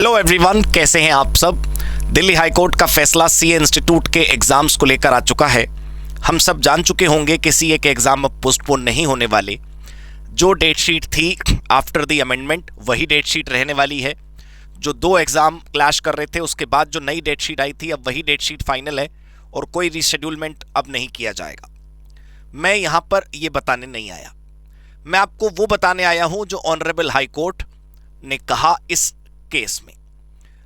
Hello everyone, कैसे हैं आप सब। दिल्ली हाई कोर्ट का फैसला सीए इंस्टीट्यूट के एग्ज़ाम्स को लेकर आ चुका है। हम सब जान चुके होंगे कि सीए के एग्ज़ाम अब पोस्टपोन नहीं होने वाले। जो डेट शीट थी आफ्टर द अमेंडमेंट वही डेट शीट रहने वाली है। जो दो एग्ज़ाम क्लैश कर रहे थे उसके बाद जो नई डेट शीट आई थी अब वही डेट शीट फाइनल है और कोई रीशेड्यूलमेंट अब नहीं किया जाएगा। मैं यहाँ पर ये बताने नहीं आया, मैं आपको वो बताने आया हूँ जो ऑनरेबल हाई कोर्ट ने कहा इस केस में।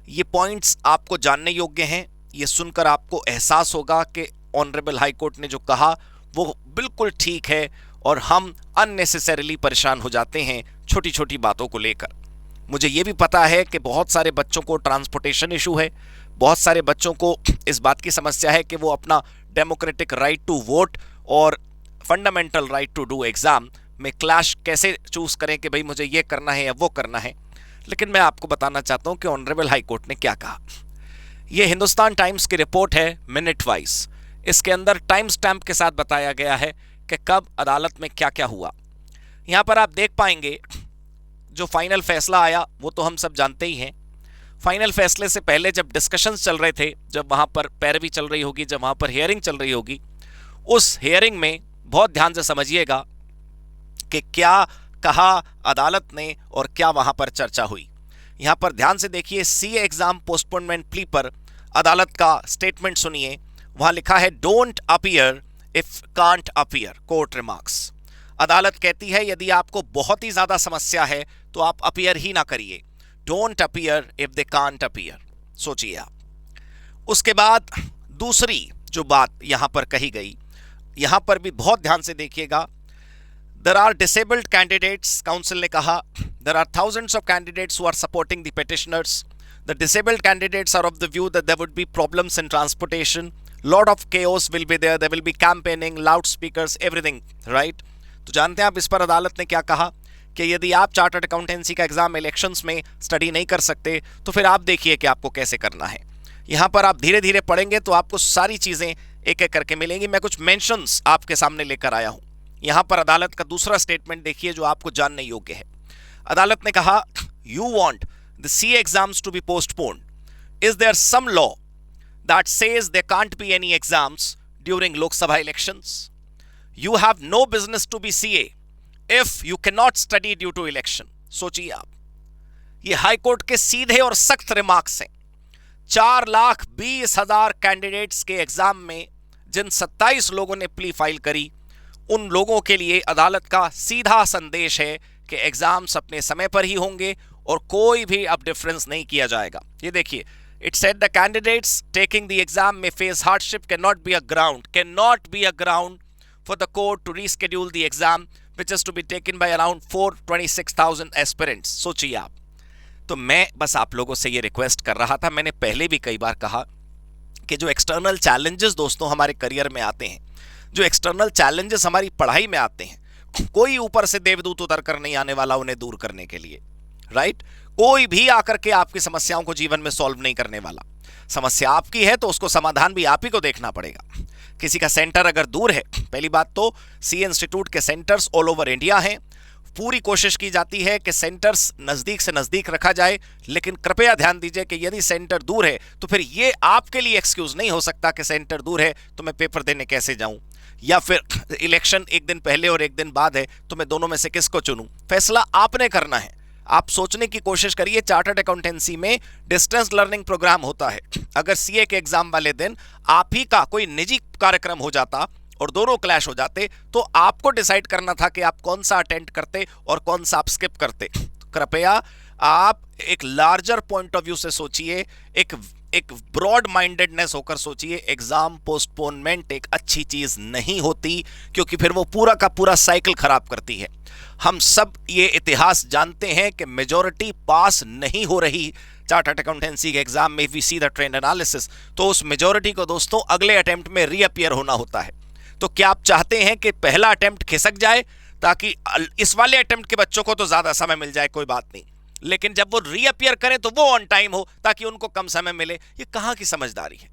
ये पॉइंट्स आपको जानने योग्य हैं। ये सुनकर आपको एहसास होगा कि ऑनरेबल हाई कोर्ट ने जो कहा वो बिल्कुल ठीक है और हम अननेसेसरीली परेशान हो जाते हैं छोटी छोटी बातों को लेकर। मुझे ये भी पता है कि बहुत सारे बच्चों को ट्रांसपोर्टेशन इशू है, बहुत सारे बच्चों को इस बात की समस्या है कि वो अपना डेमोक्रेटिक राइट टू वोट और fundamental right to do exam में क्लैश कैसे चूज़ करें कि भाई मुझे ये करना है या वो करना है। लेकिन मैं आपको बताना चाहता हूं कि ऑनरेबल हाई कोर्ट ने क्या कहा। यह हिंदुस्तान टाइम्स की रिपोर्ट है मिनट वाइज। इसके अंदर टाइम स्टैम्प के साथ बताया गया है कि कब अदालत में क्या क्या हुआ। यहां पर आप देख पाएंगे जो फाइनल फैसला आया वो तो हम सब जानते ही हैं। फाइनल फैसले से पहले जब डिस्कशंस चल रहे थे, जब वहां पर पैरवी चल रही होगी, जब वहां पर हियरिंग चल रही होगी, उस हियरिंग में बहुत ध्यान से समझिएगा कि क्या कहा अदालत ने और क्या वहां पर चर्चा हुई। यहां पर ध्यान से देखिए, सीए एग्जाम पोस्टपोनमेंट प्ली पर अदालत का स्टेटमेंट सुनिए। वहां लिखा है don't appear if can't appear, court remarks. अदालत कहती है यदि आपको बहुत ही ज्यादा समस्या है तो आप अपीयर ही ना करिए। Don't appear if they can't appear. सोचिए आप। उसके बाद दूसरी जो बात यहां पर कही गई, यहां पर भी बहुत ध्यान से देखिएगा। There are disabled candidates, council ने कहा, there are thousands of candidates who are supporting the petitioners. The disabled candidates are of the view that there would be problems in transportation, lot of chaos will be there will be campaigning, loudspeakers, everything, right? तो जानते हैं आप इस पर अदालत ने क्या कहा कि यदि आप चार्टर्ड अकाउंटेंसी का एग्जाम इलेक्शंस में स्टडी नहीं कर सकते तो फिर आप देखिए कि आपको कैसे करना है। यहाँ पर आप धीरे धीरे पढ़ेंगे तो आपको सारी चीज़ें एक एक करके मिलेंगी। मैं कुछ मेंशंस आपके सामने लेकर आया हूँ। यहां पर अदालत का दूसरा स्टेटमेंट देखिए जो आपको जानने योग्य है। अदालत ने कहा you want the CA exams to be postponed. Is there some law that says there can't be any exams during Lok Sabha elections? You have no business to be CA if you can not study due to election. सोचिए आप, ये high court के सीधे और सख्त remarks हैं। 4,20,000 candidates के exam में जिन 27 लोगों ने प्ली फाइल करी, उन लोगों के लिए अदालत का सीधा संदेश है कि एग्जाम्स अपने समय पर ही होंगे और कोई भी अब डिफरेंस नहीं किया जाएगा। ये देखिए, it said the candidates taking the exam may face hardship can not be a ground for the court to reschedule the exam which is to be taken by around 426,000 aspirants. सोचिए आप। तो मैं बस आप लोगों से ये रिक्वेस्ट कर रहा था, मैंने पहले भी कई बार कहा कि जो एक्सटर्नल चैलेंजेस दोस्तों हमारे करियर में आते हैं, जो एक्सटर्नल चैलेंजेस हमारी पढ़ाई में आते हैं, कोई ऊपर से देवदूत उतर कर नहीं आने वाला उन्हें दूर करने के लिए, राइट? कोई भी आकर के आपकी समस्याओं को जीवन में सॉल्व नहीं करने वाला। समस्या आपकी है तो उसको समाधान भी आप ही को देखना पड़ेगा। किसी का सेंटर अगर दूर है, पहली बात तो सीए इंस्टीट्यूट के सेंटर्स ऑल ओवर इंडिया हैं। पूरी कोशिश की जाती है कि सेंटर्स नज़दीक से नज़दीक रखा जाए, लेकिन कृपया ध्यान दीजिए कि यदि सेंटर दूर है तो फिर ये आपके लिए एक्सक्यूज़ नहीं हो सकता कि सेंटर दूर है तो मैं पेपर देने कैसे जाऊं, या फिर इलेक्शन एक दिन पहले और एक दिन बाद है तो मैं दोनों में से किसको चुनूं। फैसला आपने करना है। आप सोचने की कोशिश करिए। चार्टर्ड अकाउंटेंसी में डिस्टेंस लर्निंग प्रोग्राम होता है। अगर सीए के एग्जाम वाले दिन आप ही का कोई निजी कार्यक्रम हो जाता और दोनों क्लैश हो जाते तो आपको डिसाइड करना था कि आप कौन सा अटेंड करते और कौन सा आप स्किप करते। कृपया आप एक लार्जर पॉइंट ऑफ व्यू से सोचिए, एक ब्रॉड माइंडेडनेस होकर सोचिए। एग्जाम पोस्टपोनमेंट एक अच्छी चीज नहीं होती क्योंकि फिर वो पूरा का पूरा साइकिल खराब करती है। हम सब ये इतिहास जानते हैं कि मेजॉरिटी पास नहीं हो रही चार्टर्ड अकाउंटेंसी के एग्जाम में। We see the trend analysis, तो उस मेजॉरिटी को दोस्तों अगले अटेम्प्ट में रीअपियर होना होता है। तो क्या आप चाहते हैं कि पहला अटेम्प्ट खिसक जाए ताकि इस वाले अटेम्प्ट के बच्चों को तो ज्यादा समय मिल जाए, कोई बात नहीं, लेकिन जब वो रीअपियर करें तो वो ऑन टाइम हो ताकि उनको कम समय मिले? ये कहां की समझदारी है?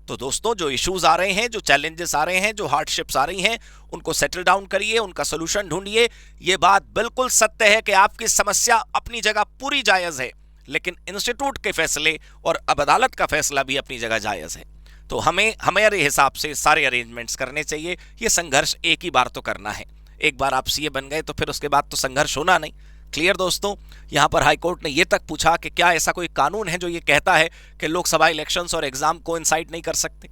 तो दोस्तों, जो इश्यूज आ रहे हैं, जो चैलेंजेस आ रहे हैं, जो हार्डशिप्स आ रही हैं, उनको सेटल डाउन करिए, उनका सोल्यूशन ढूंढिए। ये बात बिल्कुल सत्य है कि आपकी समस्या अपनी जगह पूरी जायज है, लेकिन इंस्टीट्यूट के फैसले और अब अदालत का फैसला भी अपनी जगह जायज़ है। तो हमें हमारे हिसाब से सारे अरेंजमेंट्स करने चाहिए। ये संघर्ष एक ही बार तो करना है, एक बार आप सीए बन गए तो फिर उसके बाद तो संघर्ष होना नहीं। क्लियर दोस्तों? यहाँ पर हाई कोर्ट ने ये तक पूछा कि क्या ऐसा कोई कानून है जो ये कहता है कि लोकसभा इलेक्शंस और एग्जाम कोइंसाइड नहीं कर सकते?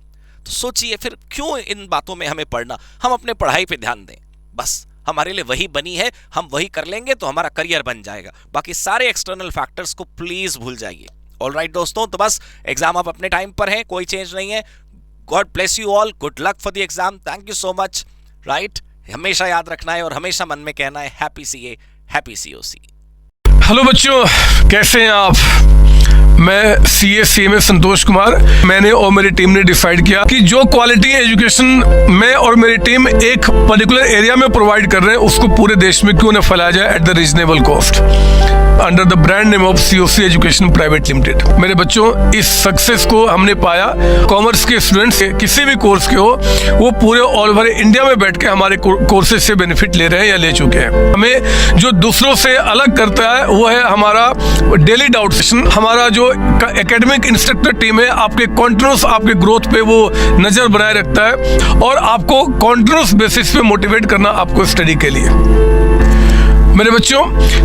तो सोचिए फिर क्यों इन बातों में हमें पढ़ना, हम अपने पढ़ाई पे ध्यान दें। बस हमारे लिए वही बनी है, हम वही कर लेंगे तो हमारा करियर बन जाएगा। बाकी सारे एक्सटर्नल फैक्टर्स को प्लीज भूल जाइए। ऑलराइट दोस्तों, तो बस एग्जाम आप अपने टाइम पर है, कोई चेंज नहीं है। God bless you all, good luck for the exam, thank you so much. Right, हमेशा याद रखना है और हमेशा मन में कहना है happy CA, happy COC. Hello बच्चों, कैसे हैं आप? मैं CA संतोष कुमार। मैंने और मेरी टीम ने डिसाइड किया कि जो क्वालिटी एजुकेशन मैं और मेरी टीम एक पर्टिकुलर एरिया में प्रोवाइड कर रहे हैं उसको पूरे देश में क्यों न फैलाया जाए at the reasonable cost under the brand name of COC education private limited. मेरे बच्चों, इस सक्सेस को हमने पाया, कॉमर्स के स्टूडेंट्स किसी भी कोर्स के हो वो पूरे ऑल ओवर इंडिया में बैठ के हमारे कोर्सेज से बेनिफिट ले रहे हैं या ले चुके हैं। हमें जो दूसरों से अलग करता है वो है हमारा डेली डाउट सेशन। हमारा जो एकेडमिक इंस्ट्रक्टर टीम है आपके कॉन्टिन्यूस आपके ग्रोथ पे वो नजर बनाए रखता है और आपको कॉन्टिन्यूस बेसिस पे मोटिवेट करना आपको स्टडी के लिए। मेरे बच्चों,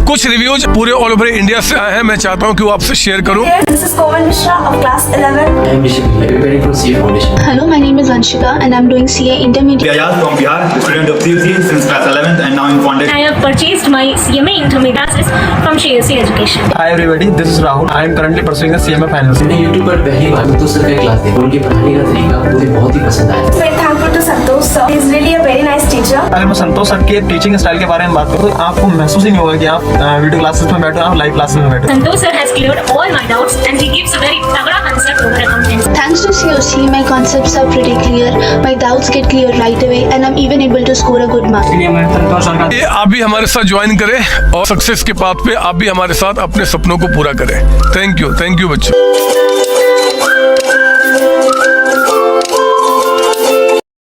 कुछ रिव्यूज पूरे ऑल ओवर इंडिया से आए हैं, मैं चाहता हूं कि वो आपसे शेयर करूं। This is Komal Mishra of class 11. I am Rishik, preparing for CA Foundation. Hello, my name is Vanshika and I'm doing CA Intermediate. Ayaz from Bihar, student of CUC since class 11th and now in foundation. I have purchased my CMA Intermediate from CSC Education. Hi everybody, this is Rahul. I am currently pursuing the CMA Finance. मैंने YouTube पर पहली बार तो sir का class देखा, उनके पढ़ाने का तरीका मुझे बहुत ही पसंद आया। Very thankful to Santosh sir. He is really a very nice teacher. अगर मैं संतोष सर के टीचिंग स्टाइल के बारे में बात करूँ तो आपको महसूस ही नहीं होगा कि आप वीडियो क्लासेस में बैठो, आप लाइव क्लासेस में बैठो। Santosh sir has cleared all my doubts and he gives a very तगड़ा concept over accountancy. Thanks to COC, my concepts are pretty clear, my doubts get clear right away and I'm even able to score a good mark. ये आप भी हमारे साथ join करें और success के path पे आप भी हमारे साथ अपने सपनों को पूरा करें। थैंक यू बच्चों।